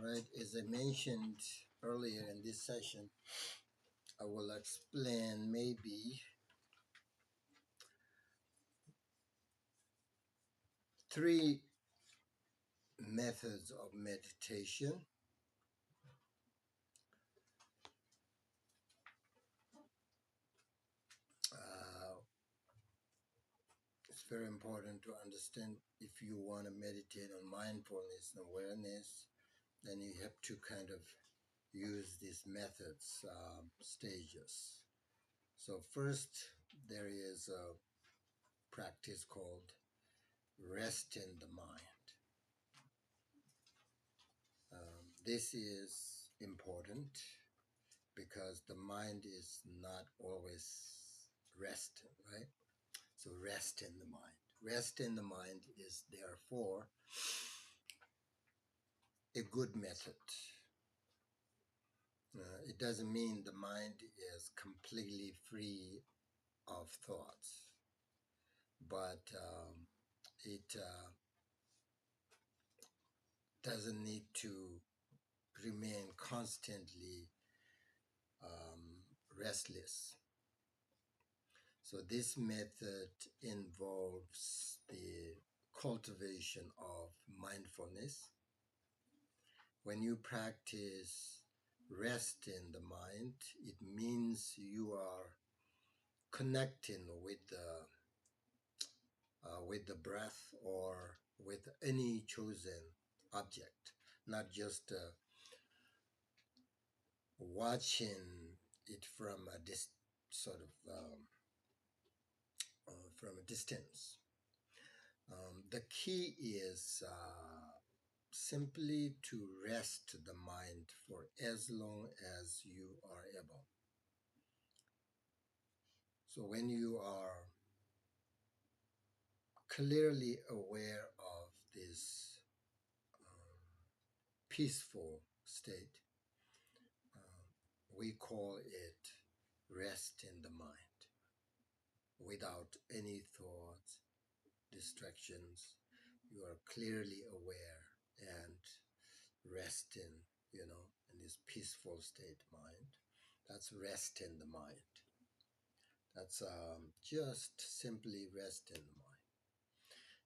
right, as I mentioned earlier in this session, I will explain maybe 3 methods of meditation. It's very important to understand if you want to meditate on mindfulness and awareness, then you have to kind of use these methods, stages. So first, there is a practice called rest in the mind. This is important because the mind is not always resting, right? So rest in the mind. Rest in the mind is therefore a good method. It doesn't mean the mind is completely free of thoughts, but it doesn't need to remain constantly restless. So this method involves the cultivation of mindfulness. When you practice rest in the mind, it means you are connecting with the breath or with any chosen object, not just watching it from a sort of from a distance. The key is simply to rest the mind for as long as you are able. So when you are clearly aware of this peaceful state, we call it rest in the mind, without any thoughts, distractions. You are clearly aware and resting, in this peaceful state mind. That's rest in the mind. That's just simply rest in the mind.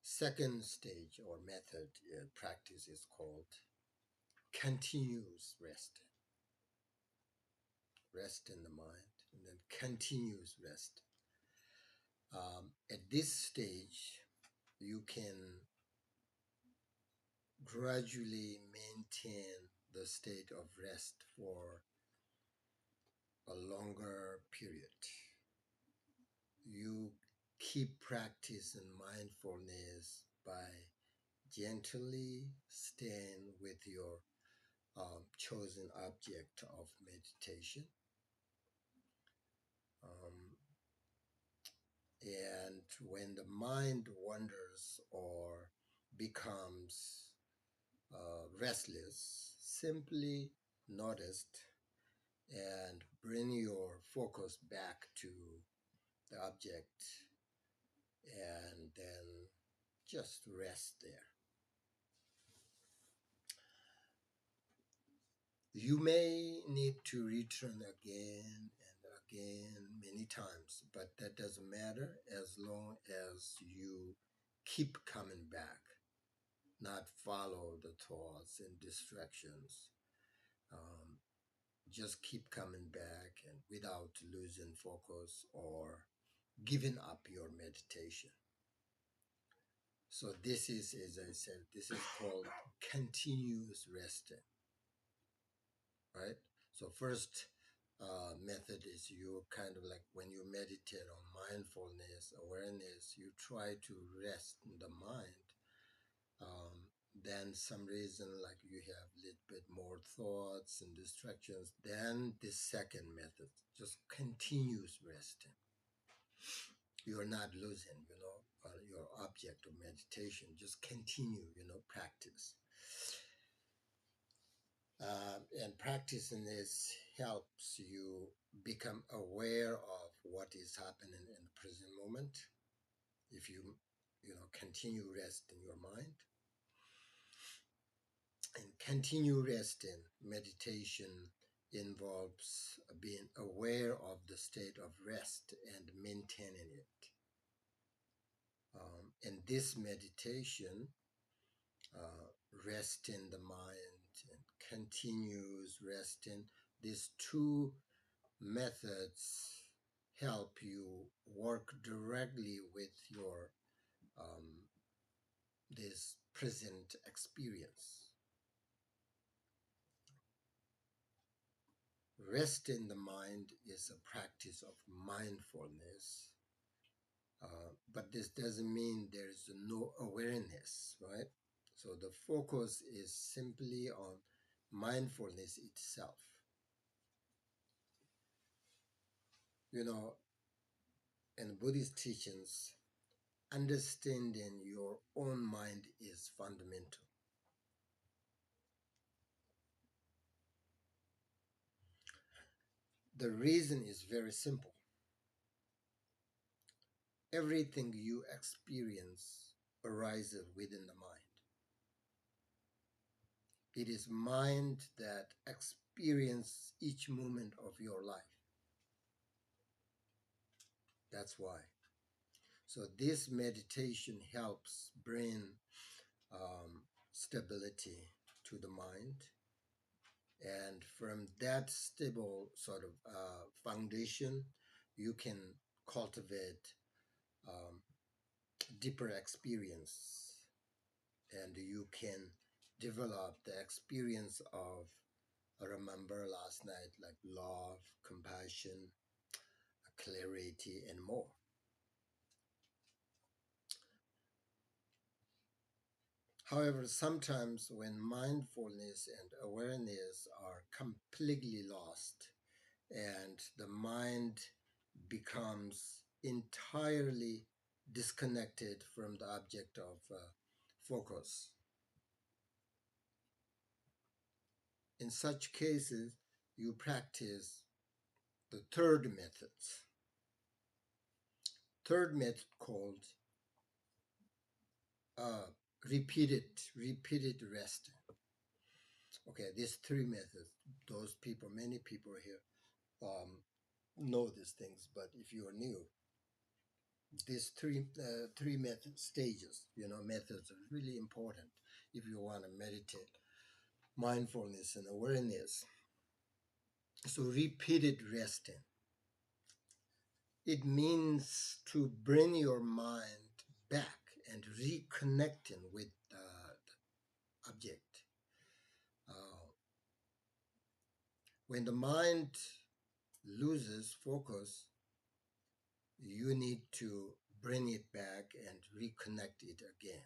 Second stage or method practice is called continuous rest. Rest in the mind and then continuous rest. At this stage, you can gradually maintain the state of rest for a longer period. You keep practicing mindfulness by gently staying with your chosen object of meditation. And when the mind wanders or becomes restless, simply notice and bring your focus back to the object and then just rest there. You may need to return again and again many times, but that doesn't matter as long as you keep coming back, not follow the thoughts and distractions. Just keep coming back and without losing focus or giving up your meditation. So this is, as I said, this is called continuous resting, right? So first method is you kind of like when you meditate on mindfulness, awareness, you try to rest the mind. Then some reason like you have a little bit more thoughts and distractions, then the second method, just continuous resting. You're not losing, your object of meditation. Just continue, practice. And practicing this helps you become aware of what is happening in the present moment. If you continue rest in your mind. And continue resting. Meditation involves being aware of the state of rest and maintaining it. And this meditation, resting the mind and continues resting, these two methods help you work directly with your this present experience. Rest in the mind is a practice of mindfulness, but this doesn't mean there is no awareness, right? So the focus is simply on mindfulness itself. You know, in Buddhist teachings, understanding your own mind is fundamental. The reason is very simple. Everything you experience arises within the mind. It is mind that experiences each moment of your life. That's why. So this meditation helps bring stability to the mind. And from that stable sort of foundation, you can cultivate um, deeper experience, and you can develop the experience of remember last night, like love, compassion, clarity, and more. However, sometimes when mindfulness and awareness are completely lost and the mind becomes entirely disconnected from the object of focus, in such cases, you practice the third method. Third method called uh, repeated resting. Okay, these three methods, those people, many people here know these things, but if you are new, these three method stages, methods are really important if you want to meditate mindfulness and awareness. So repeated resting, it means to bring your mind back and reconnecting with the object. Uh, when the mind loses focus, you need to bring it back and reconnect it again,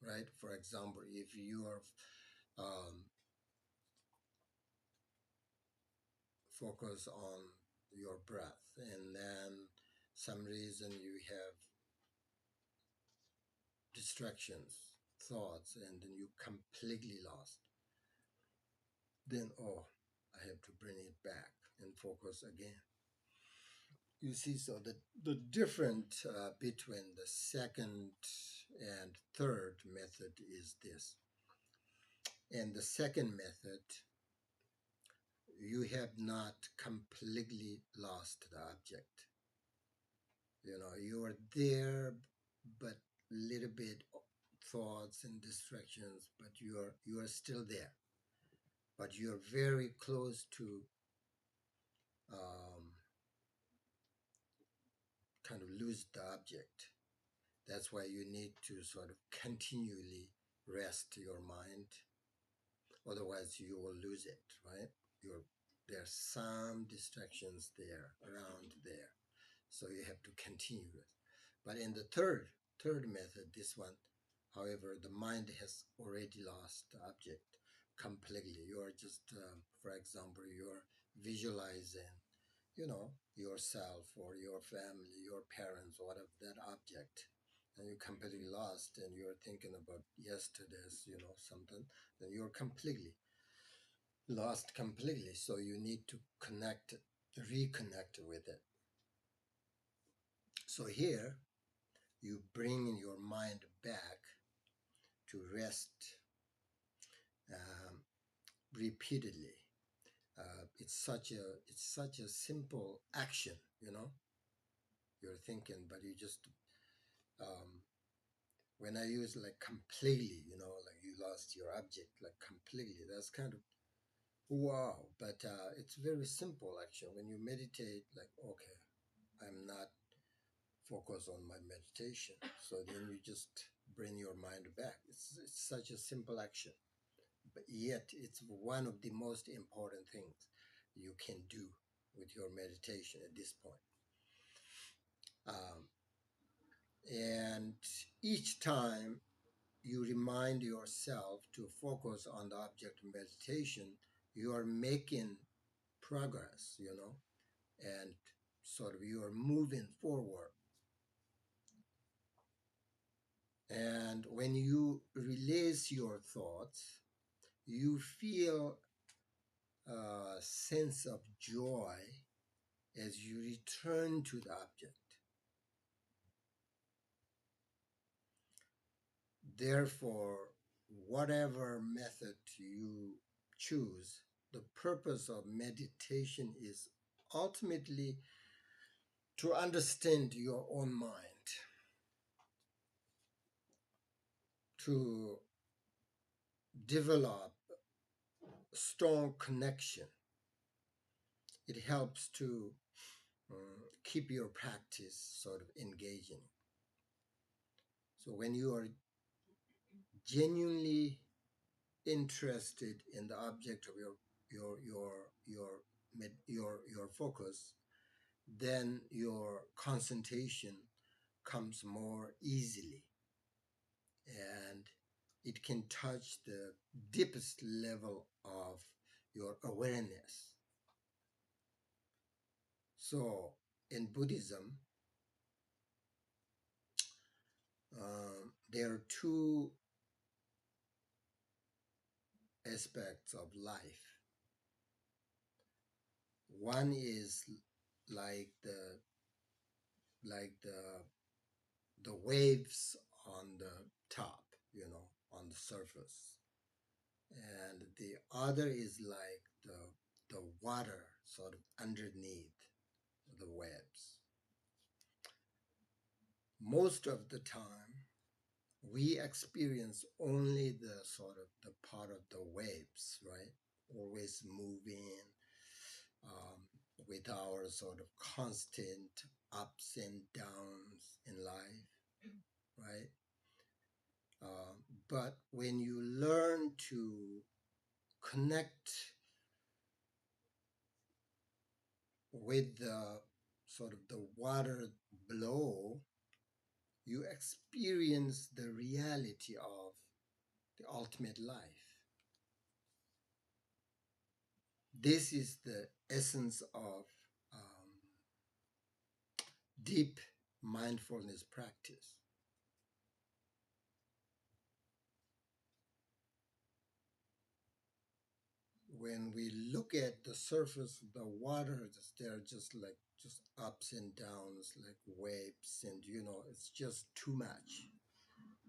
right? For example, if you are um, focused on your breath and then some reason you have distractions, thoughts, and then you completely lost, then, oh, I have to bring it back and focus again. You see, so the difference between the second and third method is this. And the second method, you have not completely lost the object. You are there, but little bit thoughts and distractions, but you are still there. But you are very close to um, kind of lose the object. That's why you need to sort of continually rest your mind. Otherwise, you will lose it, right? There's some distractions there, around there. So you have to continue it. But in the third method, this one, however, the mind has already lost the object completely. You are just, for example, you're visualizing, yourself or your family, your parents, whatever that object, and you're completely lost and you're thinking about yesterday's, something, then you're completely lost completely. So you need to reconnect with it. So here, you bring your mind back to rest um, repeatedly. It's such a simple action, you know. You're thinking, but you just um, when I use like completely, you know, like you lost your object like completely. That's kind of wow, but it's very simple actually. When you meditate, like okay, I'm not focused on my meditation, so then you just bring your mind back. It's such a simple action, but yet it's one of the most important things you can do with your meditation at this point. Um, and each time you remind yourself to focus on the object of meditation, you are making progress, you know, and sort of you are moving forward. And when you release your thoughts, you feel a sense of joy as you return to the object. Therefore, whatever method you choose, the purpose of meditation is ultimately to understand your own mind, to develop strong connection. It helps to keep your practice sort of engaging. So when you are genuinely interested in the object of your your your your focus, then your concentration comes more easily, and it can touch the deepest level of your awareness. So in Buddhism, there are two aspects of life. One is like the waves on the top, you know, on the surface, and the other is like the water sort of underneath the waves. Most of the time, we experience only the sort of the part of the waves, right? Always moving, um, with our sort of constant ups and downs in life, right? But when you learn to connect with the sort of the water below, you experience the reality of the ultimate life. This is the essence of um, deep mindfulness practice. When we look at the surface of the water, they're just like just ups and downs, like waves, and you know, it's just too much.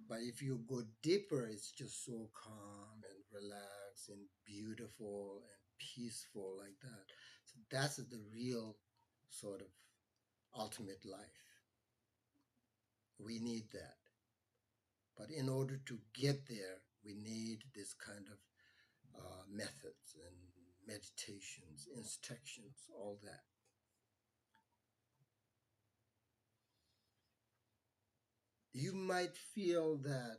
But if you go deeper, it's just so calm and relaxed and beautiful and peaceful like that. So that's the real sort of ultimate life. We need that. But in order to get there, we need this kind of methods and meditations, instructions, all that. You might feel that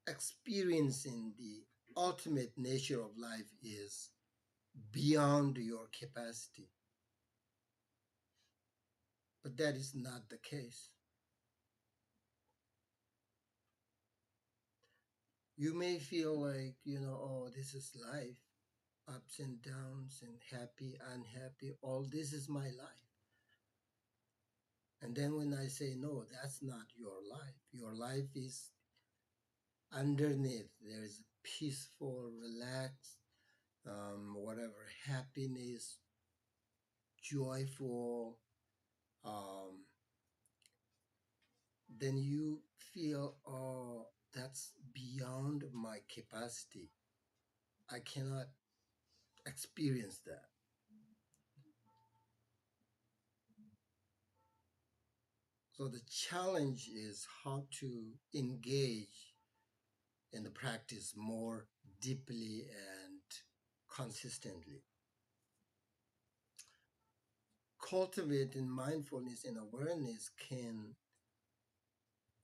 experiencing the ultimate nature of life is beyond your capacity. But that is not the case. You may feel like, you know, oh, this is life, ups and downs, and happy, unhappy, all this is my life. And then when I say, no, that's not your life. Your life is underneath. There is peaceful, relaxed, whatever, happiness, joyful. Um, then you feel, oh, that's beyond my capacity. I cannot experience that. So the challenge is how to engage in the practice more deeply and consistently. Cultivating mindfulness and awareness can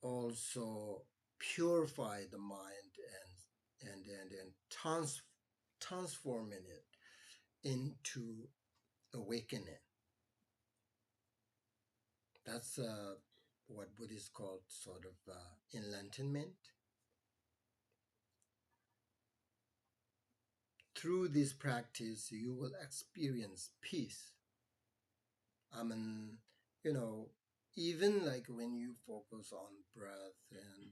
also purify the mind and transforming it into awakening. That's what Buddhists call sort of enlightenment. Through this practice, you will experience peace. I mean, you know, even like when you focus on breath and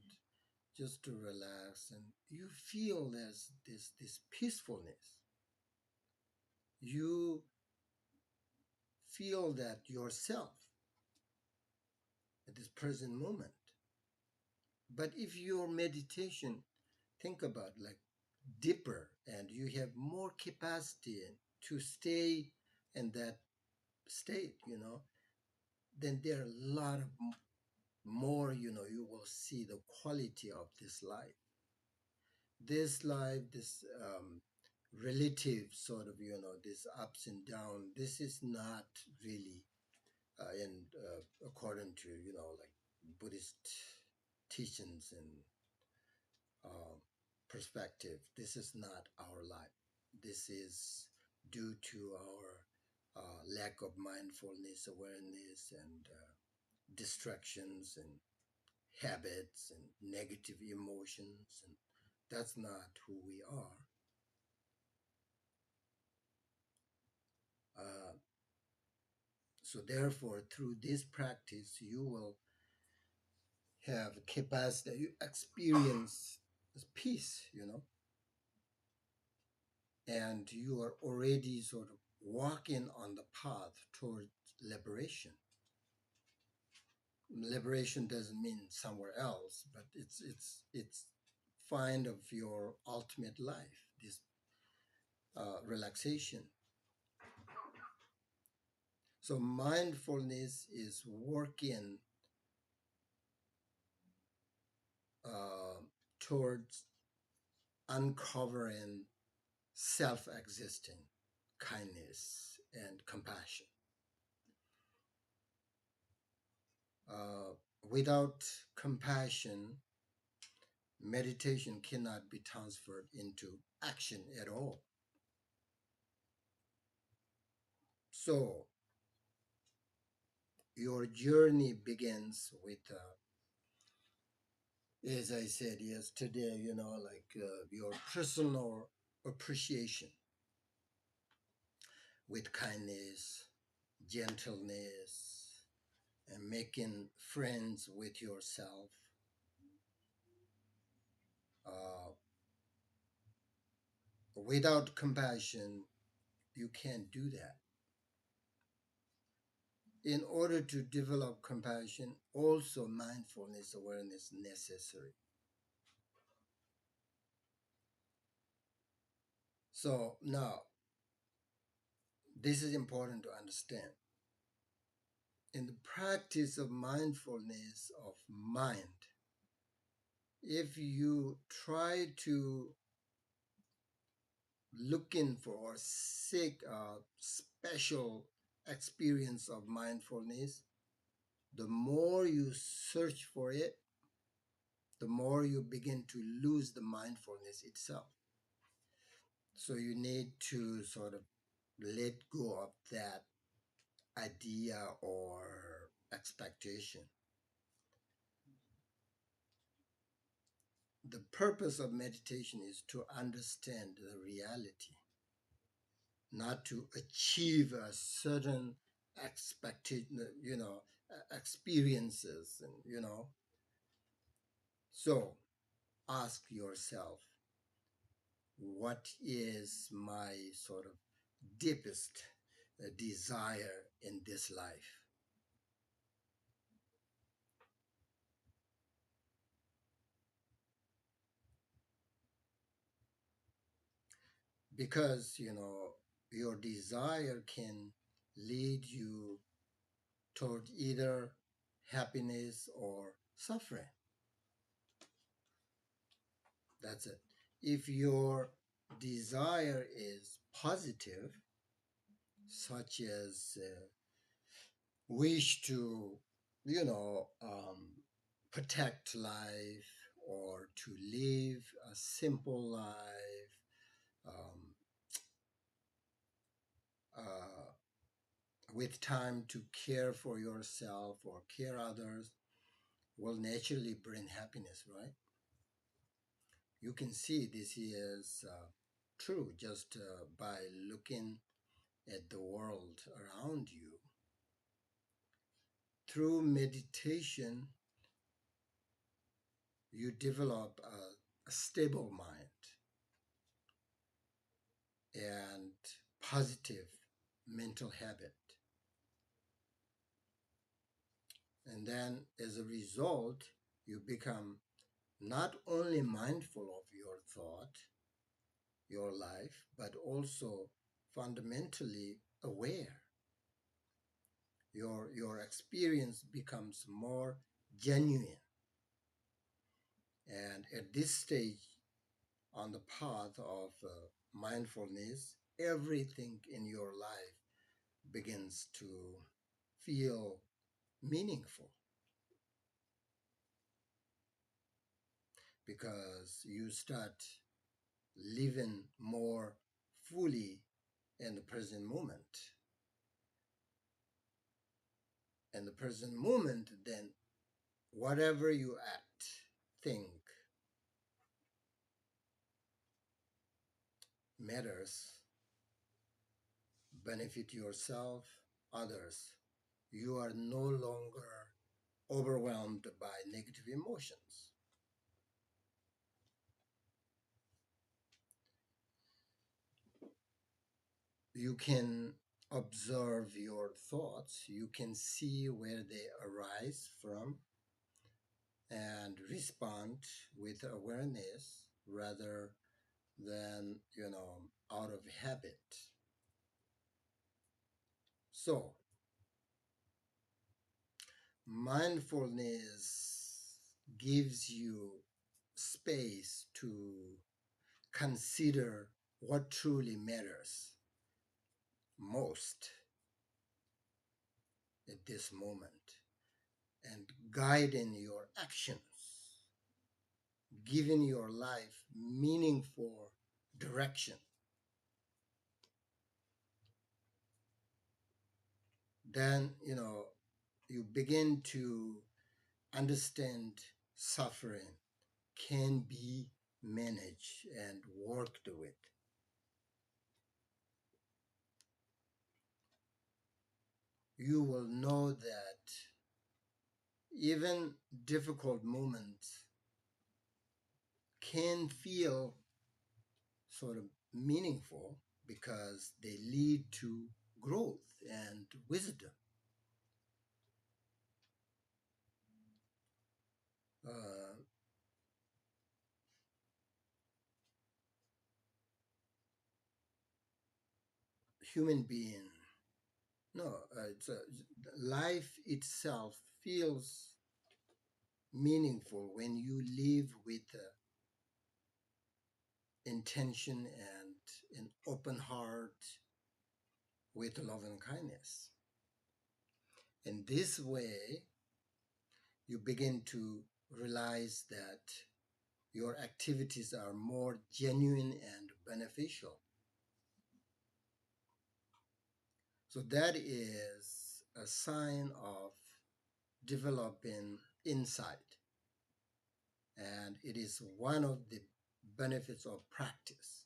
just to relax, and you feel there's this peacefulness. You feel that yourself at this present moment. But if your meditation, think about like deeper and you have more capacity to stay in that state, then there are a lot of more, you will see the quality of this life. This life, this relative sort of, this ups and downs, this is not really, and according to, like Buddhist teachings and uh, perspective, this is not our life. This is due to our lack of mindfulness, awareness, and distractions and habits and negative emotions, and that's not who we are. So therefore, through this practice, you will have capacity, you experience peace, and you are already sort of walking on the path towards liberation. Liberation doesn't mean somewhere else, but it's find of your ultimate life, this relaxation. So mindfulness is working uh, towards uncovering self-existing kindness and compassion. Uh, Without compassion, meditation cannot be transferred into action at all. So your journey begins with, as I said yesterday, your personal appreciation with kindness, gentleness, and making friends with yourself. Uh, Without compassion, you can't do that. In order to develop compassion, also mindfulness awareness necessary. So now, this is important to understand. In the practice of mindfulness of mind, if you try to looking for or seek a special experience of mindfulness, the more you search for it, the more you begin to lose the mindfulness itself. So you need to sort of let go of that idea or expectation. The purpose of meditation is to understand the reality, not to achieve a certain expectation, experiences, and So ask yourself, what is my sort of deepest desire in this life? because your desire can lead you toward either happiness or suffering. That's it. If your desire is positive, such as wish to, you know, protect life or to live a simple life, um, uh, with time to care for yourself or care others, will naturally bring happiness, right? You can see this is true just by looking at the world around you. Through meditation, you develop a stable mind and positive mental habit. And then as a result, you become not only mindful of your thought, your life, but also fundamentally aware. Your experience becomes more genuine. And at this stage on the path of mindfulness, everything in your life begins to feel meaningful because you start living more fully in the present moment. In the present moment, then whatever you act, think, matters, benefit yourself, others. You are no longer overwhelmed by negative emotions. You can observe your thoughts, you can see where they arise from and respond with awareness rather than, out of habit. So, mindfulness gives you space to consider what truly matters most at this moment and guiding your actions, giving your life meaningful direction. Then, you begin to understand suffering can be managed and worked with. You will know that even difficult moments can feel sort of meaningful because they lead to growth and wisdom. Uh, Human being, no, life itself feels meaningful when you live with intention and an open heart with love and kindness. In this way, you begin to realize that your activities are more genuine and beneficial. So that is a sign of developing insight, and it is one of the benefits of practice.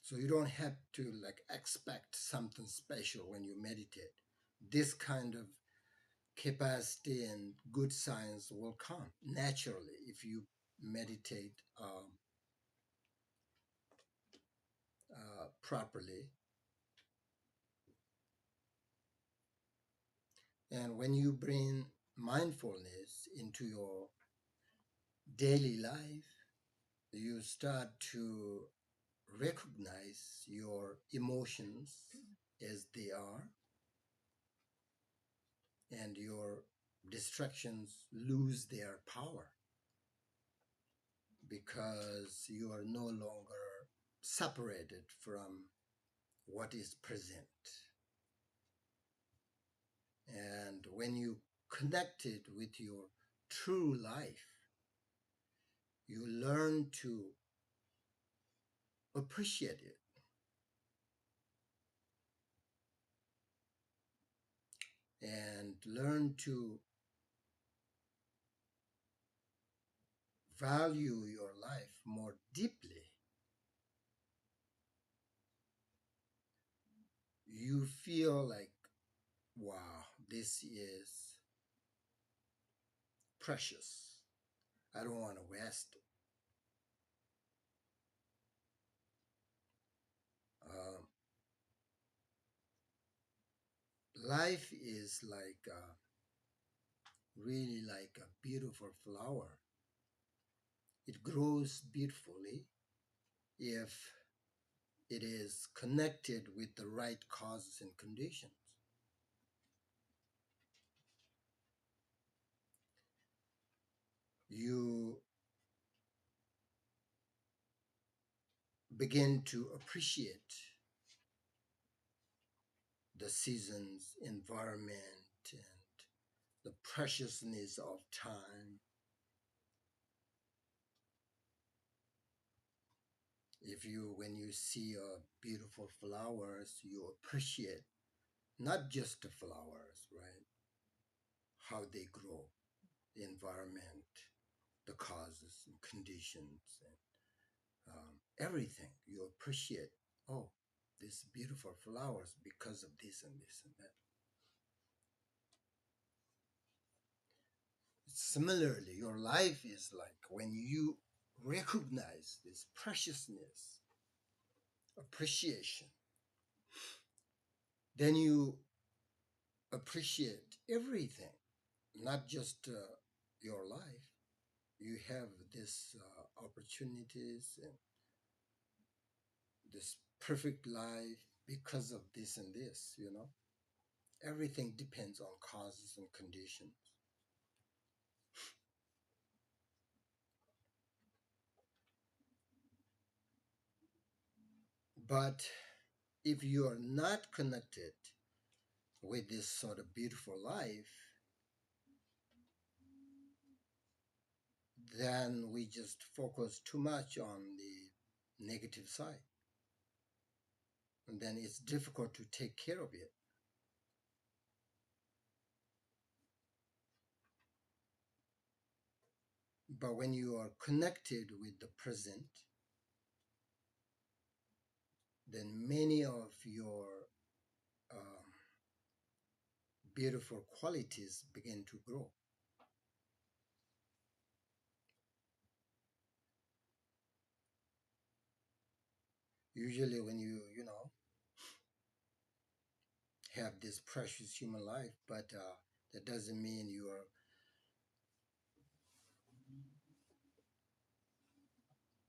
So you don't have to like expect something special when you meditate. This kind of capacity and good science will come naturally if you meditate properly. And when you bring mindfulness into your daily life, you start to recognize your emotions as they are, and your distractions lose their power because you are no longer separated from what is present. And when you connect it with your true life, you learn to appreciate it and learn to value your life more deeply. You feel like, wow, this is precious. I don't want to waste it. Um, Life is like really like a beautiful flower. It grows beautifully if it is connected with the right causes and conditions. You begin to appreciate the seasons, environment, and the preciousness of time. If you, when you see beautiful flowers, you appreciate not just the flowers, right? How they grow, the environment, the causes and conditions, and everything. You appreciate, oh, these beautiful flowers because of this and this and that. Similarly, your life is like when you recognize this preciousness, appreciation, then you appreciate everything, not just your life. You have this opportunities and this perfect life because of this and this, you know. Everything depends on causes and conditions. But if you are not connected with this sort of beautiful life, then we just focus too much on the negative side. And then it's difficult to take care of it. But when you are connected with the present, then many of your um, beautiful qualities begin to grow. Usually, when you know, have this precious human life, but that doesn't mean you are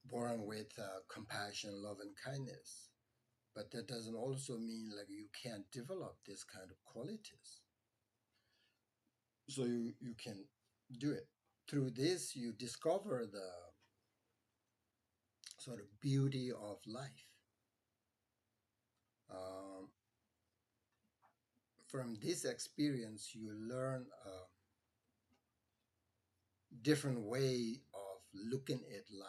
born with compassion, love, and kindness. But that doesn't also mean like you can't develop this kind of qualities. So you can do it. Through this, you discover the sort of beauty of life. Um, from this experience, you learn a different way of looking at life.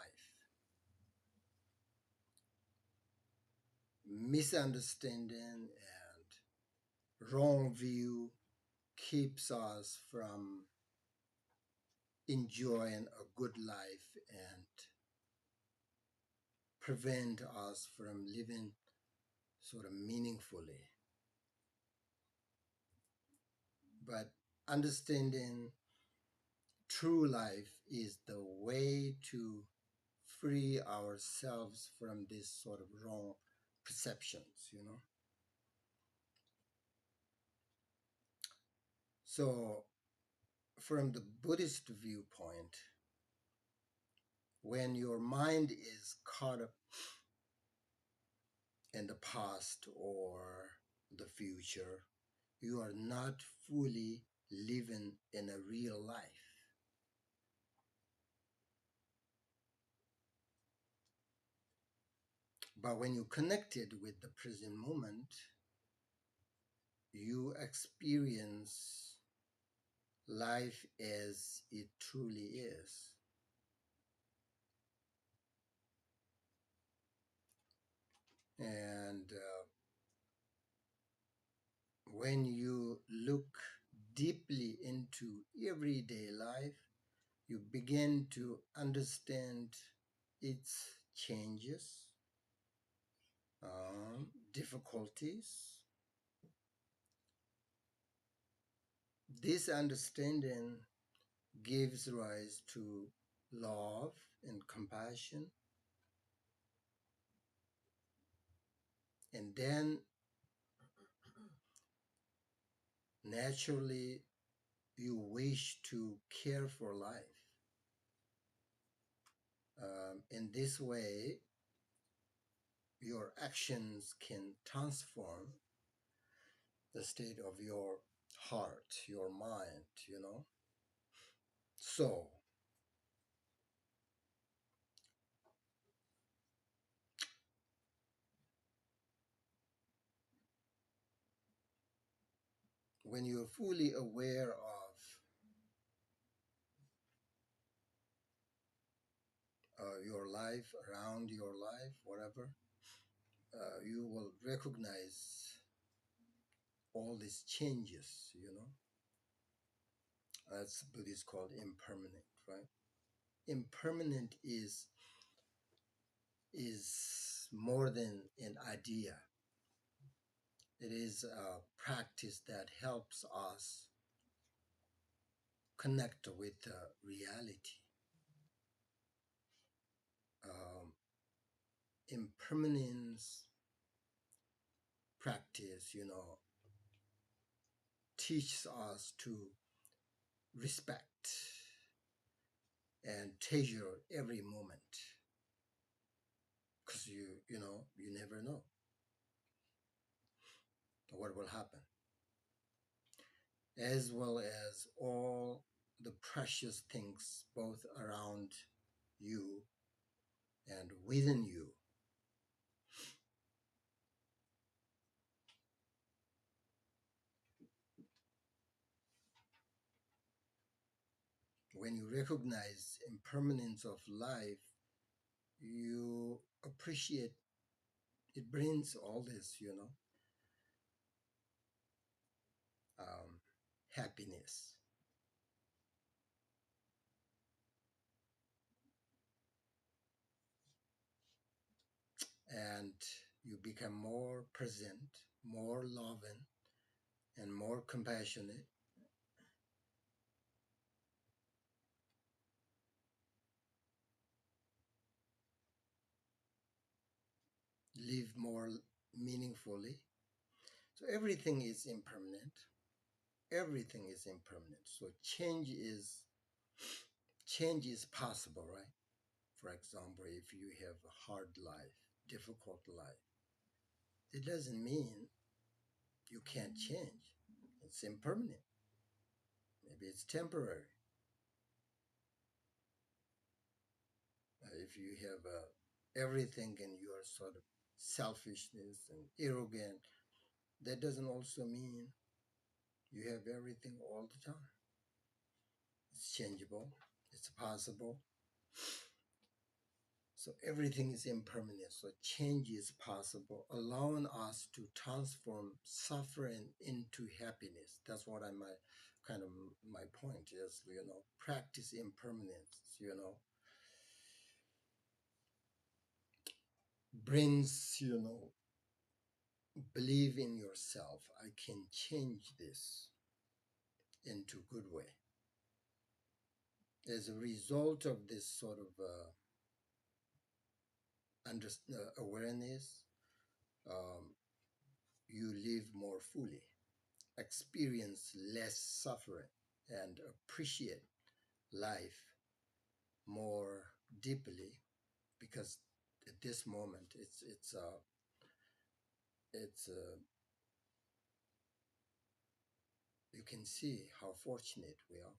Misunderstanding and wrong view keeps us from enjoying a good life and prevent us from living sort of meaningfully. But understanding true life is the way to free ourselves from this sort of wrong perceptions, you know. So from the Buddhist viewpoint, When your mind is caught up in the past or the future, you are not fully living in a real life. But when you connected with the present moment, you experience life as it truly is. And when you look deeply into everyday life, you begin to understand its changes, difficulties. This understanding gives rise to love and compassion, and then naturally you wish to care for life. In this way, your actions can transform the state of your heart, your mind, you know. So, when you're fully aware of your life, around your life, whatever, you will recognize all these changes, you know. That's Buddhist called impermanent, right? Impermanent is more than an idea. It is a practice that helps us connect with reality. Um, Impermanence practice, you know, teaches us to respect and treasure every moment, because you know you never know what will happen, as well as all the precious things both around you and within you. When you recognize impermanence of life, you appreciate it, brings all this, you know, um, happiness, and you become more present, more loving, and more compassionate, live more meaningfully. So everything is impermanent. Everything is impermanent. So change is possible, right? For example, if you have a hard life, difficult life, it doesn't mean you can't change. It's impermanent. Maybe it's temporary. If you have everything and you are sort of selfishness and arrogant, that doesn't also mean you have everything all the time. It's changeable. It's possible. So everything is impermanent. So change is possible, allowing us to transform suffering into happiness. That's what I my kind of my point is. You know, practice impermanence. You know, brings, you know, believe in yourself. I can change this into good way. As a result of this sort of awareness, um, you live more fully, experience less suffering, and appreciate life more deeply, because at this moment it's you can see how fortunate we are.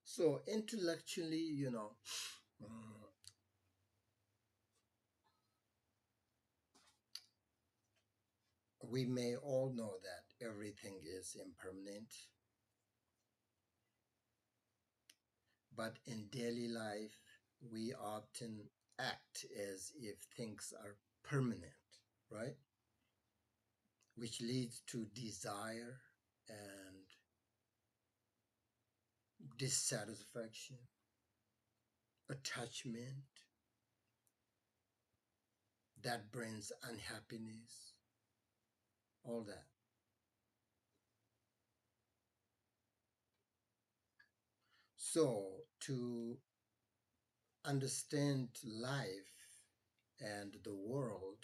So intellectually, mm, we may all know that everything is impermanent, but in daily life, we often act as if things are permanent, right? Which leads to desire and dissatisfaction, attachment that brings unhappiness, all that. So, to understand life and the world,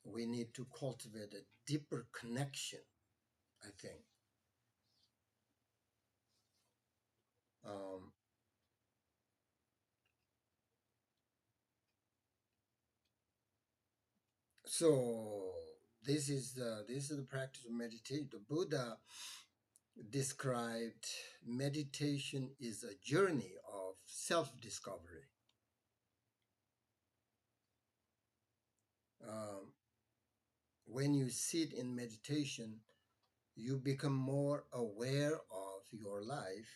we need to cultivate a deeper connection, I think. Um, so this is the practice of meditation. The Buddha described meditation is a journey of self-discovery. Um, when you sit in meditation, you become more aware of your life.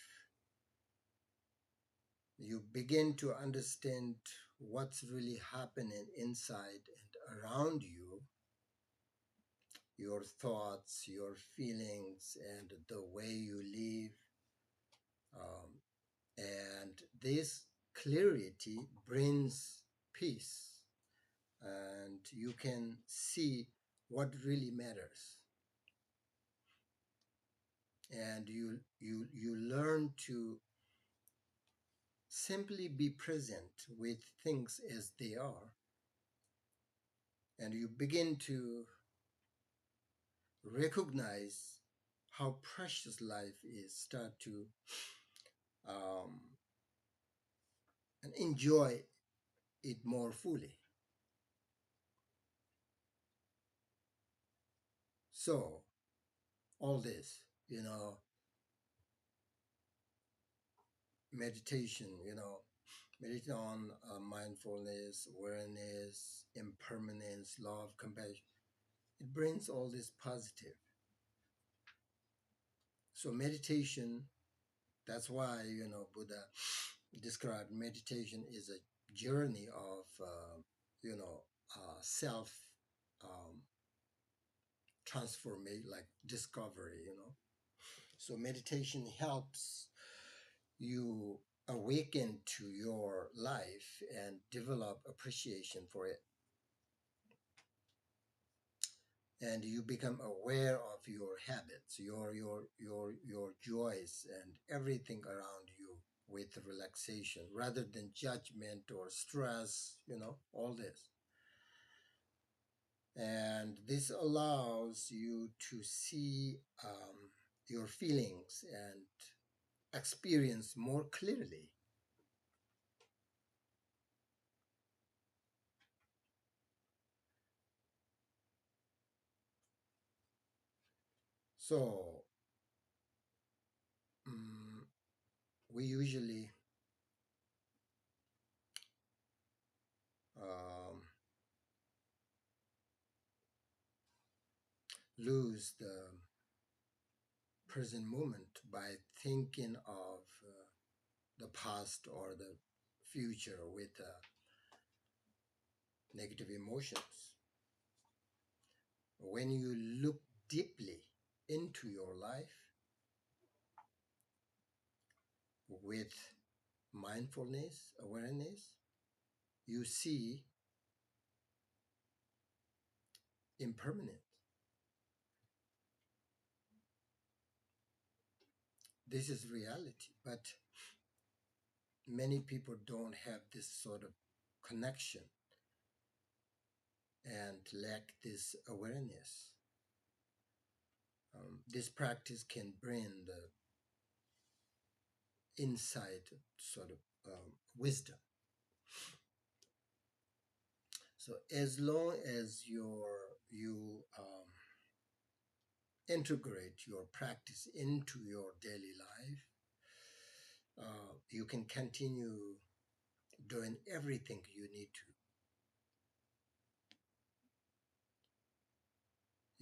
You begin to understand what's really happening inside and around you, your thoughts, your feelings, and the way you live. Um, and this clarity brings peace, and you can see what really matters. And you learn to simply be present with things as they are, and you begin to recognize how precious life is, start to um, and enjoy it more fully. So all this, meditation, meditate on mindfulness, awareness, impermanence, love, compassion. It brings all this positive. So meditation, that's why, Buddha described meditation is a journey of, self um, transformation, like discovery. So meditation helps you awaken to your life and develop appreciation for it, and you become aware of your habits, your joys and everything around you with relaxation rather than judgment or stress, all this. And this allows you to see your feelings and experience more clearly. So um, we usually um, lose the present moment by thinking of the past or the future with negative emotions. When you look deeply into your life with mindfulness, awareness, you see impermanence. This is reality, but many people don't have this sort of connection and lack this awareness. This practice can bring the insight, sort of wisdom. So as long as you integrate your practice into your daily life, you can continue doing everything you need to.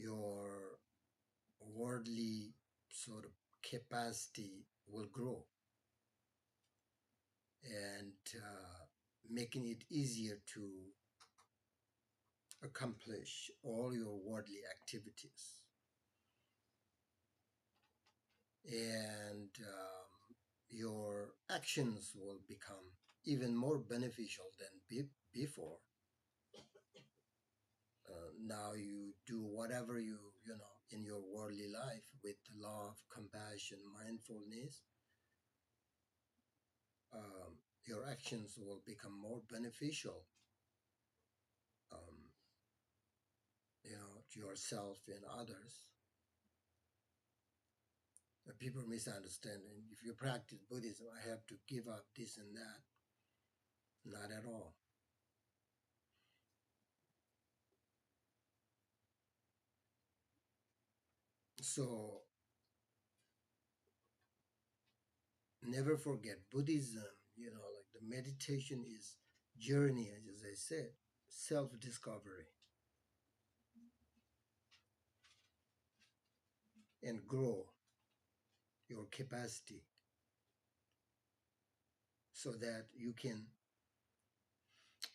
Your worldly sort of capacity will grow, and making it easier to accomplish all your worldly activities. And your actions will become even more beneficial than before. Now you do whatever you know in your worldly life with love, compassion, mindfulness. Your actions will become more beneficial, um, to yourself and others. People misunderstand. And if you practice Buddhism, I have to give up this and that. Not at all. So never forget Buddhism, like the meditation is journey, as I said, self-discovery and grow your capacity so that you can,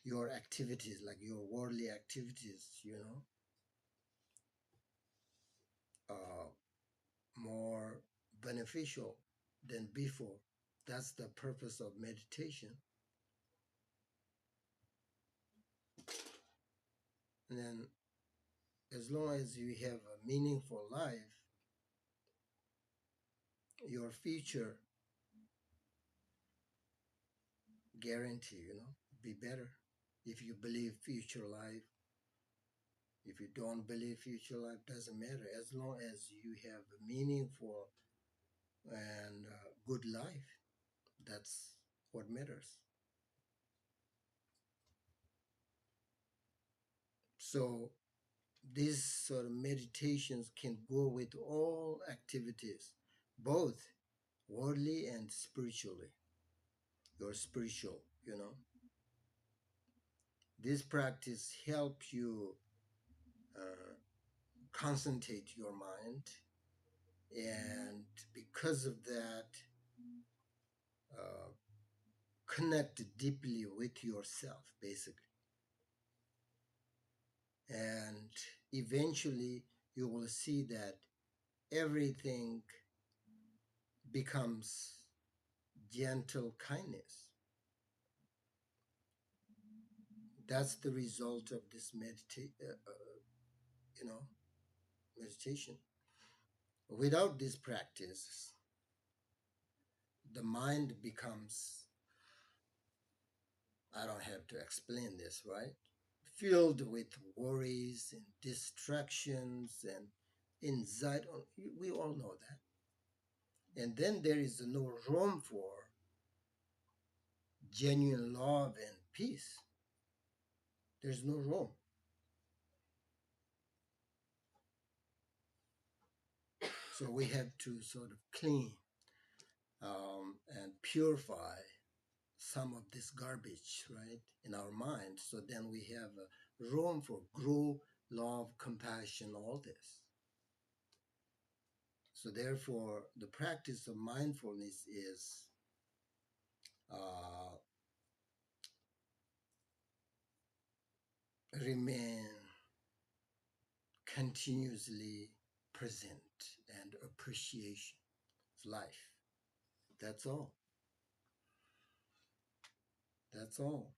your activities, like your worldly activities, uh, more beneficial than before. That's the purpose of meditation. And then as long as you have a meaningful life, your future guarantee, be better. If you believe future life, if you don't believe future life, doesn't matter. As long as you have a meaningful and good life, that's what matters. So these sort of meditations can go with all activities, both worldly and spiritually. You're spiritual, This practice helps you uh, concentrate your mind, and because of that, uh, connect deeply with yourself, basically. And eventually, you will see that everything becomes gentle kindness. That's the result of this you know, meditation. Without this practice, the mind becomes, I don't have to explain this, right? Filled with worries and distractions and anxiety. We all know that. And then there is no room for genuine love and peace. There's no room. So we have to sort of clean and purify some of this garbage, right, in our mind. So then we have room for growth, love, compassion, all this. So therefore, the practice of mindfulness is uh, remain continuously present and appreciation of life. That's all. That's all.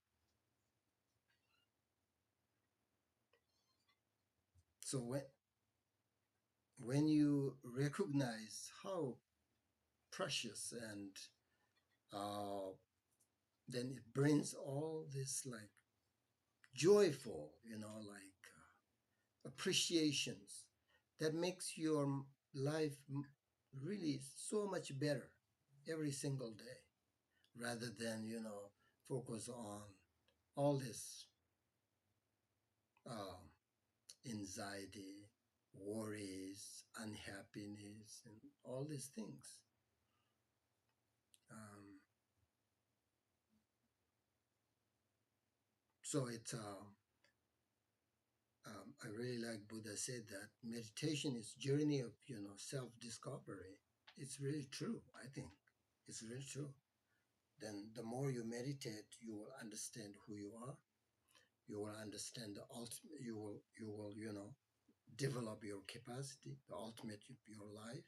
So when you recognize how precious and uh, then it brings all this like joyful, like appreciations that makes your life really so much better every single day, rather than focus on all this um, anxiety, worries, unhappiness, and all these things. Um, so it's I really like Buddha said that meditation is journey of self discovery. It's really true. I think it's really true. Then the more you meditate, you will understand who you are. You will understand the ultimate. You will develop your capacity, the ultimate of your life.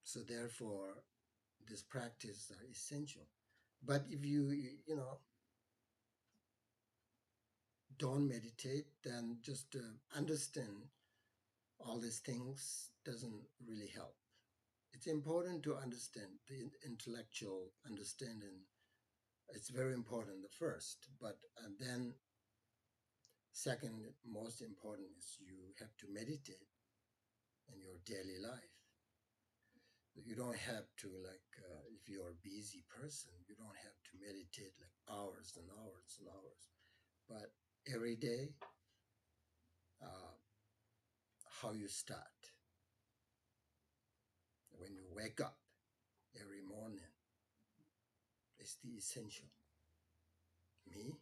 So therefore, these practices are essential. But if you don't meditate, then just understand all these things doesn't really help. It's important to understand the intellectual understanding. It's very important the first, but and then second most important is you have to meditate in your daily life. You don't have to if you're a busy person, you don't have to meditate like hours and hours and hours. But every day, uh, how you start when you wake up every morning is the essential. Me,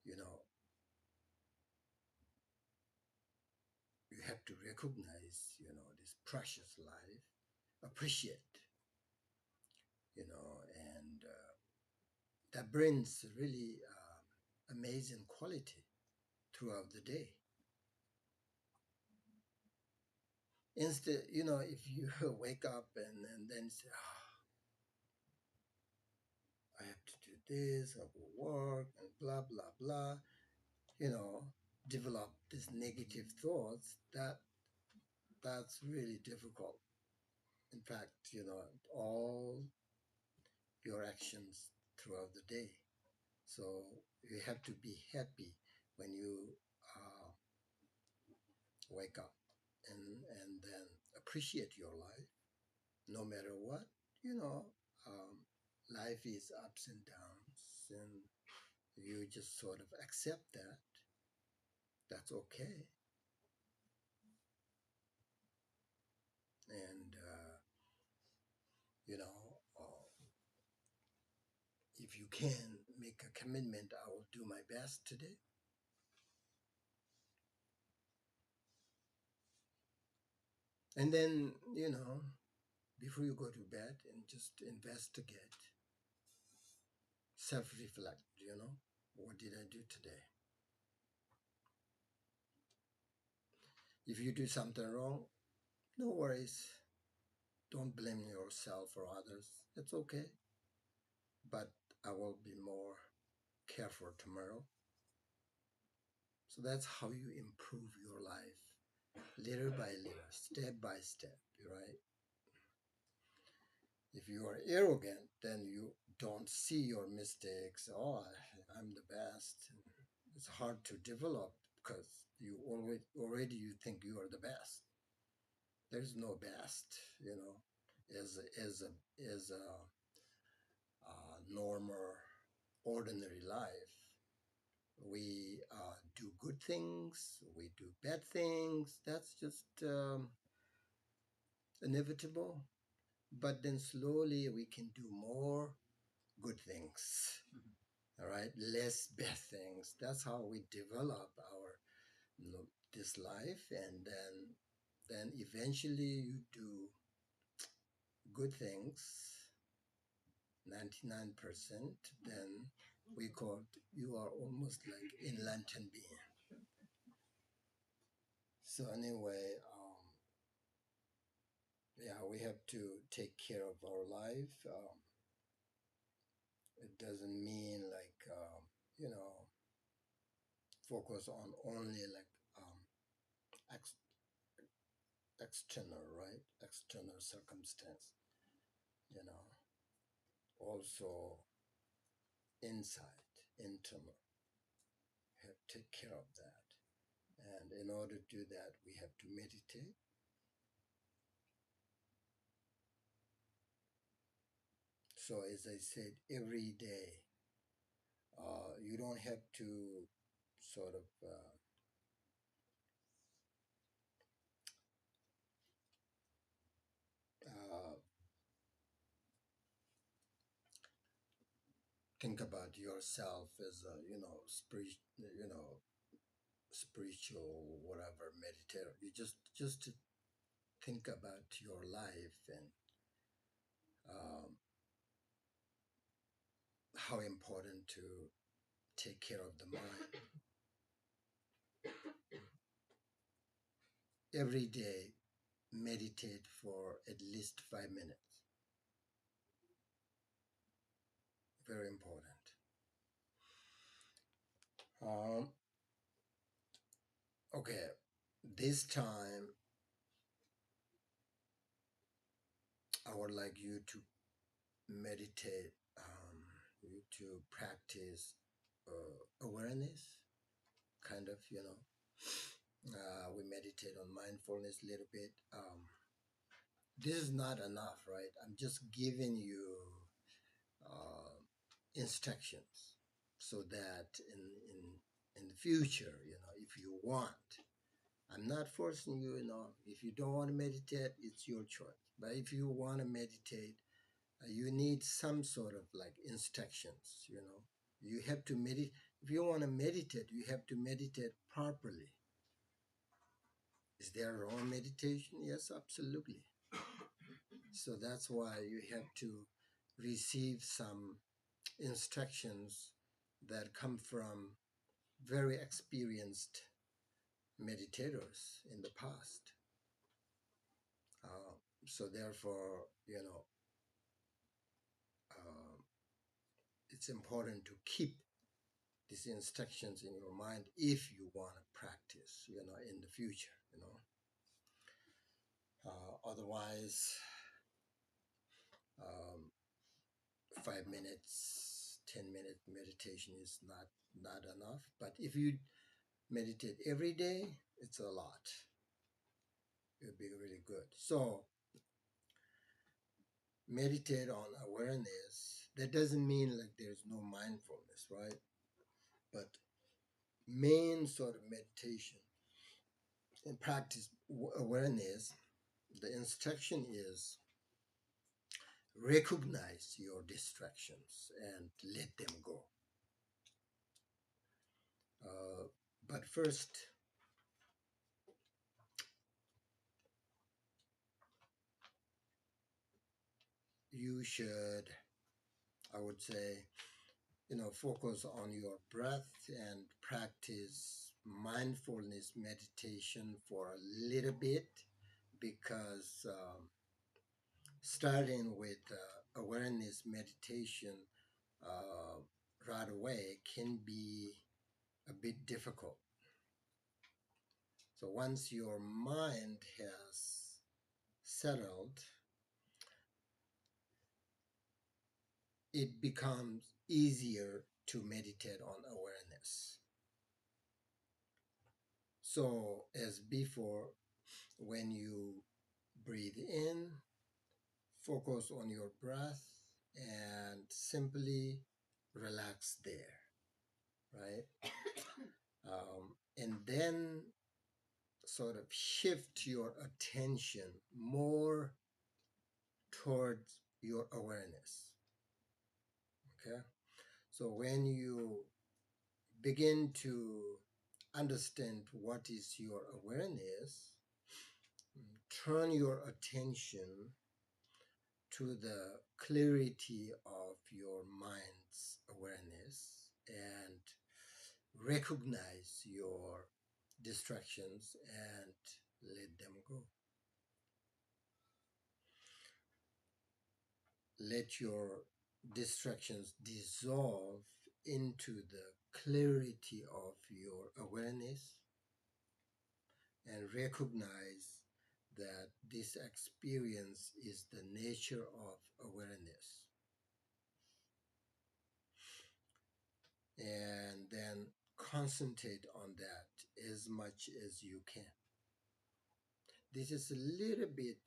you know, you have to recognize, this precious life, appreciate, and that brings really amazing quality throughout the day. Instead, if you wake up and then say, I have to do this, I will work, and blah, blah, blah, you know, develop these negative thoughts, that's really difficult. In fact, all your actions throughout the day. So you have to be happy when you wake up and then appreciate your life, no matter what. You know, life is ups and downs, and you just sort of accept that. That's okay. And you know, if you can make a commitment, I will do my best today. And then, before you go to bed, and just investigate, self reflect, what did I do today? If you do something wrong, no worries. Don't blame yourself or others. It's okay. But I will be more careful tomorrow. So that's how you improve your life, little by little, step by step, right? If you are arrogant, then you don't see your mistakes. Oh, I'm the best. It's hard to develop because you already you think you are the best. There's no best, as a normal, ordinary life. We do good things, we do bad things. That's just inevitable. But then slowly we can do more good things. All right, less bad things. That's how we develop our this life, and then eventually you do good things 99%. Then we call you are almost like enlightened being. So anyway, yeah, we have to take care of our life. It doesn't mean like you know focus on only like ex- external, right? External circumstance. You know, also inside, internal. We have to take care of that. And in order to do that, we have to meditate. So, as I said, every day, you don't have to sort of uh, think about yourself as a, spiritual, whatever, meditator. You just to think about your life and um, how important to take care of the mind. Every day, meditate for at least 5 minutes. Very important. Um, okay, this time I would like you to meditate, you to practice awareness, kind of, we meditate on mindfulness a little bit. This is not enough, right? I'm just giving you uh, instructions so that in the future, if you want, I'm not forcing you, if you don't want to meditate, it's your choice. But if you want to meditate, you need some sort of like instructions. You have to meditate. If you want to meditate, you have to meditate properly. Is there wrong meditation? Yes, absolutely. So that's why you have to receive some instructions that come from very experienced meditators in the past. So therefore, uh, it's important to keep these instructions in your mind if you want to practice, in the future. Otherwise, um, 5 minutes, 10-minute meditation is not enough. But if you meditate every day, it's a lot. It would be really good. So meditate on awareness. That doesn't mean like there's no mindfulness, right? But main sort of meditation and practice awareness, the instruction is recognize your distractions and let them go. But first, you should, I would say, focus on your breath and practice mindfulness meditation for a little bit because starting with awareness meditation uh, right away can be a bit difficult. So once your mind has settled, it becomes easier to meditate on awareness. So, as before, when you breathe in, focus on your breath and simply relax there, right? And then sort of shift your attention more towards your awareness, okay? So when you begin to understand what is your awareness, turn your attention to the clarity of your mind's awareness and recognize your distractions and let them go. Let your distractions dissolve into the clarity of your awareness and recognize that this experience is the nature of awareness. And then concentrate on that as much as you can. This is a little bit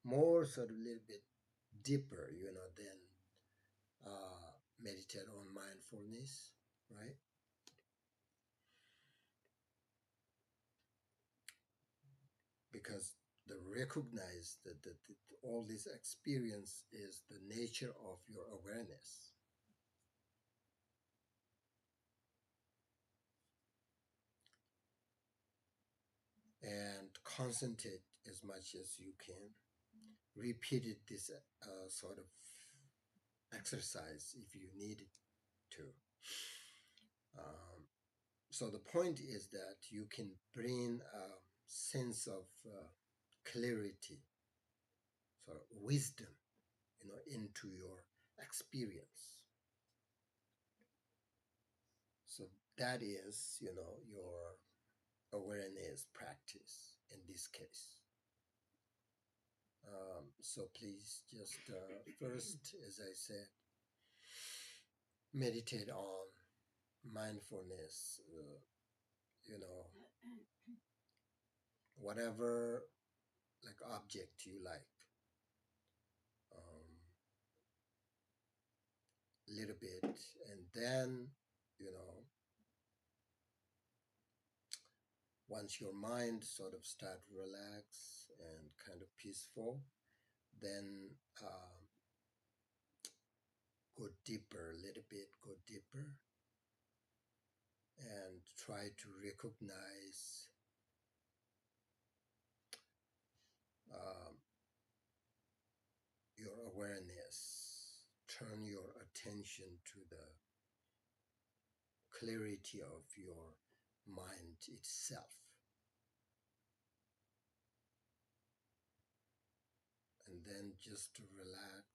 more, sort of a little bit deeper, than meditate on mindfulness, right? Because the recognize that all this experience is the nature of your awareness. And concentrate as much as you can. Repeated this sort of exercise if you need it to. So the point is that you can bring a sense of clarity, sort of wisdom, into your experience. So that is, your awareness practice in this case. So please just first, as I said, meditate on mindfulness, whatever like object you like, little bit, and then, you know, once your mind sort of start relax and kind of peaceful, then go deeper, a little bit, go deeper, and try to recognize your awareness. Turn your attention to the clarity of your mind itself. And then just to relax